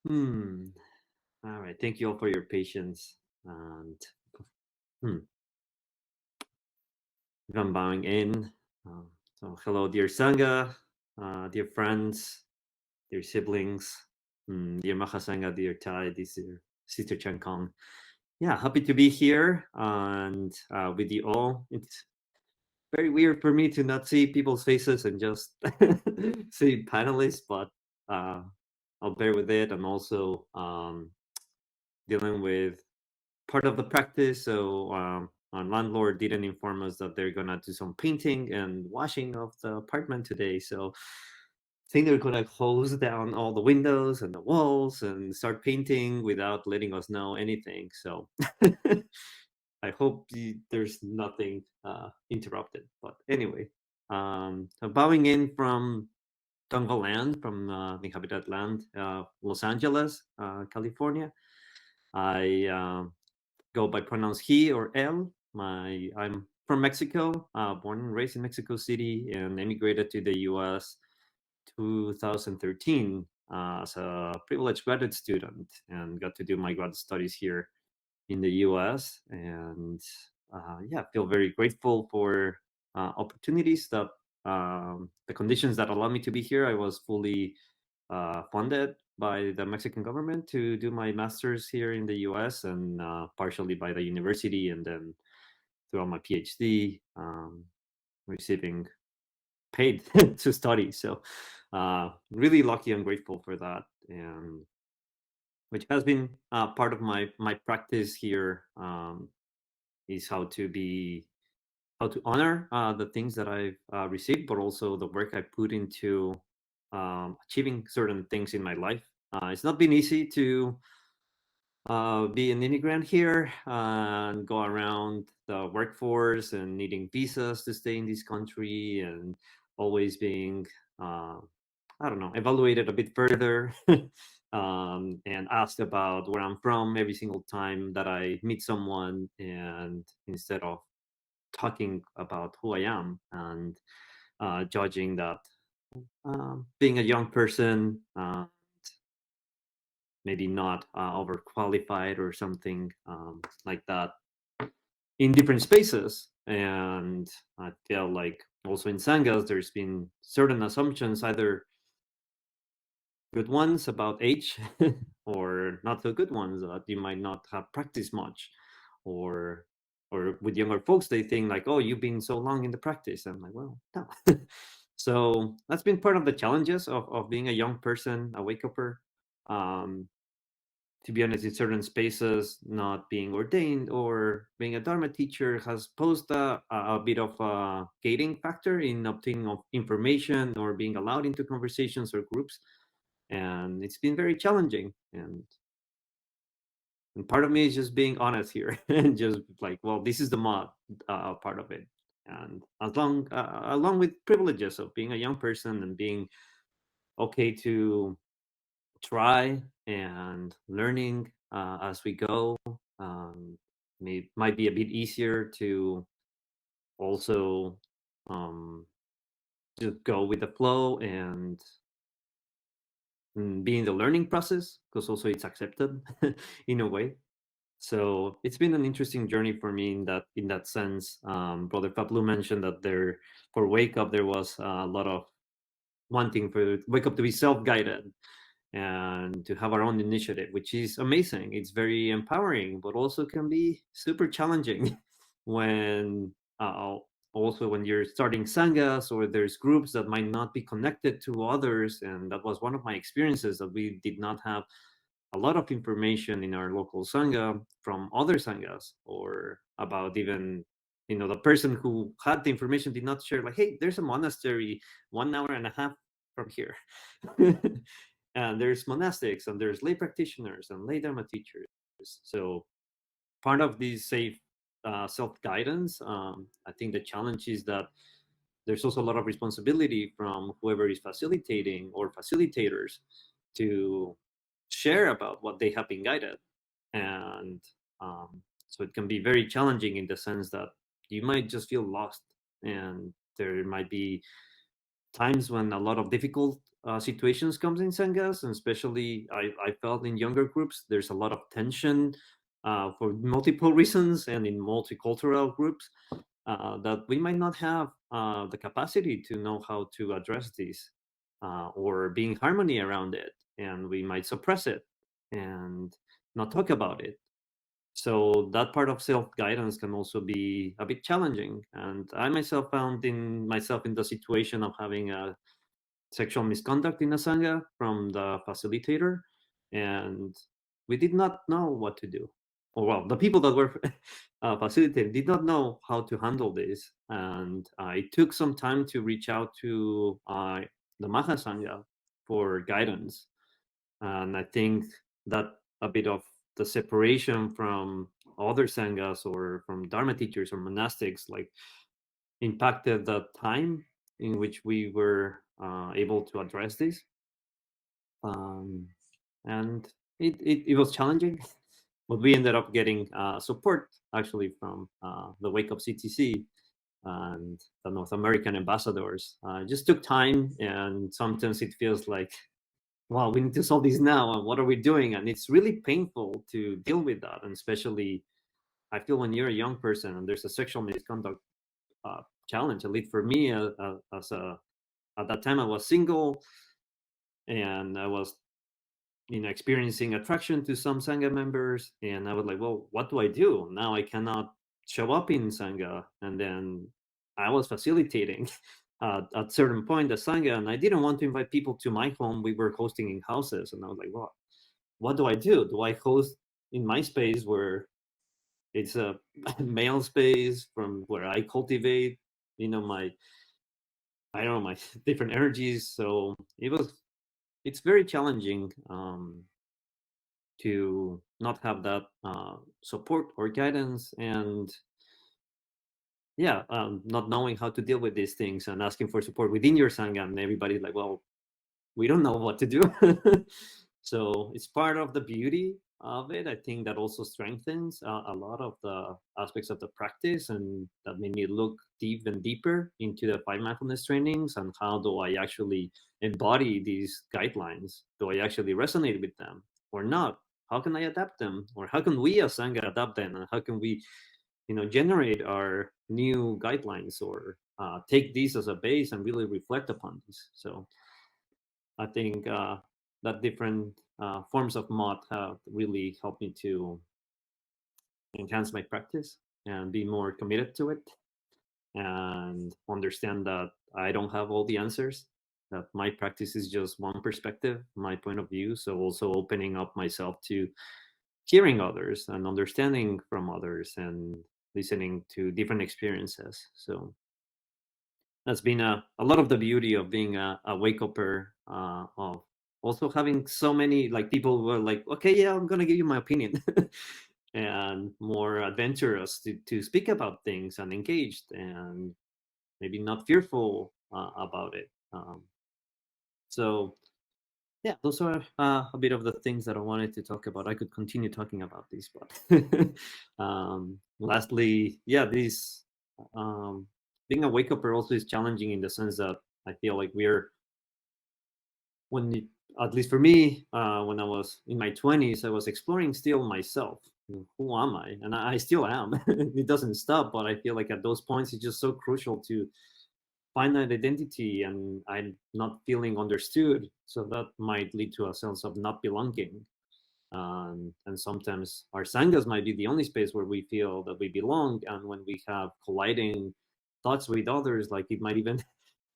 Hmm. All right. Thank you all for your patience. And hmm, if I'm bowing in. Uh, hello, dear Sangha, dear friends, dear siblings, dear Mahasangha, dear Tai, dear Sister Chan Kong. Yeah, happy to be here and with you all. It's very weird for me to not see people's faces and just see panelists, but uh, I'll bear with it. I'm also dealing with part of the practice. So our landlord didn't inform us that they're gonna do some painting and washing of the apartment today. So I think they're gonna close down all the windows and the walls and start painting without letting us know anything. So I hope there's nothing interrupted. But anyway, so bowing in from Tongva Land, from the Habitat Land, Los Angeles, California. I go by pronouns he or él. I'm from Mexico, born and raised in Mexico City, and immigrated to the U.S. 2013 as a privileged graduate student, and got to do my grad studies here in the U.S. And yeah, feel very grateful for opportunities that the conditions that allow me to be here. I was fully funded by the Mexican government to do my master's here in the U.S. and partially by the university, and then throughout my PhD, receiving paid to study. So really lucky and grateful for that, and which has been part of my practice here, is how to honor the things that I've received, but also the work I put into achieving certain things in my life. It's not been easy to be an immigrant here and go around the workforce and needing visas to stay in this country, and always being, uh, I don't know, evaluated a bit further and asked about where I'm from every single time that I meet someone, and instead of talking about who I am and judging that being a young person, maybe not overqualified or something like that in different spaces. And I feel like also in Sanghas, there's been certain assumptions, either good ones about age or not so good ones that you might not have practiced much, or with younger folks they think like, oh, you've been so long in the practice. I'm like, well, no. So that's been part of the challenges of being a young person, a wake upper. um, to be honest, in certain spaces, not being ordained or being a Dharma teacher has posed a bit of a gating factor in obtaining of information or being allowed into conversations or groups. And it's been very challenging. And part of me is just being honest here and just like, well, this is the mod part of it. And along with privileges of being a young person and being okay to try and learning as we go. Um, might be a bit easier to also just go with the flow and be in the learning process, because also it's accepted in a way. So it's been an interesting journey for me in that sense. Brother Pablo mentioned that there for Wake Up there was a lot of wanting for Wake Up to be self-guided and to have our own initiative, which is amazing. It's very empowering, but also can be super challenging when also when you're starting sanghas or there's groups that might not be connected to others. And that was one of my experiences, that we did not have a lot of information in our local sangha from other sanghas, or about even the person who had the information did not share, like, hey, there's a monastery 1 hour and a half from here. And there's monastics and there's lay practitioners and lay dharma teachers. So part of this safe self-guidance, I think the challenge is that there's also a lot of responsibility from whoever is facilitating or facilitators to share about what they have been guided. And so it can be very challenging in the sense that you might just feel lost, and there might be times when a lot of difficult situations comes in sanghas, and especially I felt in younger groups there's a lot of tension for multiple reasons, and in multicultural groups that we might not have the capacity to know how to address these or be in harmony around it, and we might suppress it and not talk about it. So that part of self-guidance can also be a bit challenging, and I myself found in myself in the situation of having a sexual misconduct in a sangha from the facilitator, and we did not know what to do. Or well, the people that were facilitating did not know how to handle this, and it took some time to reach out to the Maha Sangha for guidance. And I think that a bit of the separation from other sanghas or from dharma teachers or monastics like impacted the time in which we were able to address this. And it was challenging, but we ended up getting support actually from the Wake Up CTC and the North American ambassadors. It just took time, and sometimes it feels like, wow, we need to solve this now, and what are we doing? And it's really painful to deal with that, and especially I feel when you're a young person and there's a sexual misconduct challenge, at least for me, as a at that time I was single, and I was experiencing attraction to some sangha members, and I was like, well, what do I do now? I cannot show up in sangha. And then I was facilitating at certain point the sangha, and I didn't want to invite people to my home. We were hosting in houses, and I was like, well, what do I do? Do I host in my space where it's a male space from where I cultivate my I don't know, my different energies? So it's very challenging to not have that support or guidance, and yeah, not knowing how to deal with these things and asking for support within your sangha, and everybody's like, well, we don't know what to do. So it's part of the beauty of it. I think that also strengthens a lot of the aspects of the practice, and that made me look deep and deeper into the five mindfulness trainings and how do I actually embody these guidelines? Do I actually resonate with them or not? How can I adapt them, or how can we as sangha adapt them, and how can we generate our new guidelines, or take these as a base and really reflect upon this? So I think that different forms of mod have really helped me to enhance my practice and be more committed to it, and understand that I don't have all the answers, that my practice is just one perspective, my point of view. So also opening up myself to hearing others and understanding from others and listening to different experiences. So that's been a lot of the beauty of being a wake upper, of also having so many like people who are like, okay, yeah, I'm gonna give you my opinion, and more adventurous to speak about things and engaged, and maybe not fearful about it. So yeah, those are a bit of the things that I wanted to talk about. I could continue talking about this, but lastly, yeah, this being a wake upper also is challenging in the sense that I feel like we're when it, at least for me, when I was in my 20s, I was exploring still myself. Who am I? And I still am. It doesn't stop, but I feel like at those points, it's just so crucial to find that identity, and I'm not feeling understood. So that might lead to a sense of not belonging. And sometimes our sanghas might be the only space where we feel that we belong. And when we have colliding thoughts with others, like it might even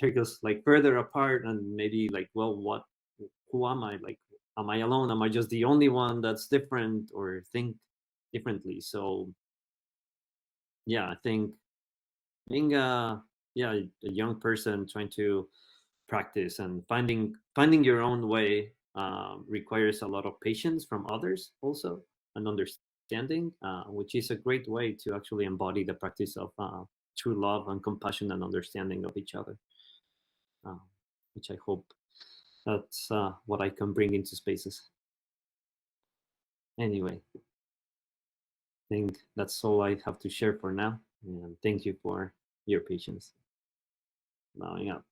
take us like further apart, and maybe like, well, who am I? Like, am I alone? Am I just the only one that's different or think differently? So yeah, I think being a young person trying to practice and finding your own way requires a lot of patience from others also, and understanding, which is a great way to actually embody the practice of true love and compassion and understanding of each other, uh, which I hope that's what I can bring into spaces. Anyway, I think that's all I have to share for now, and thank you for your patience. Bowing up.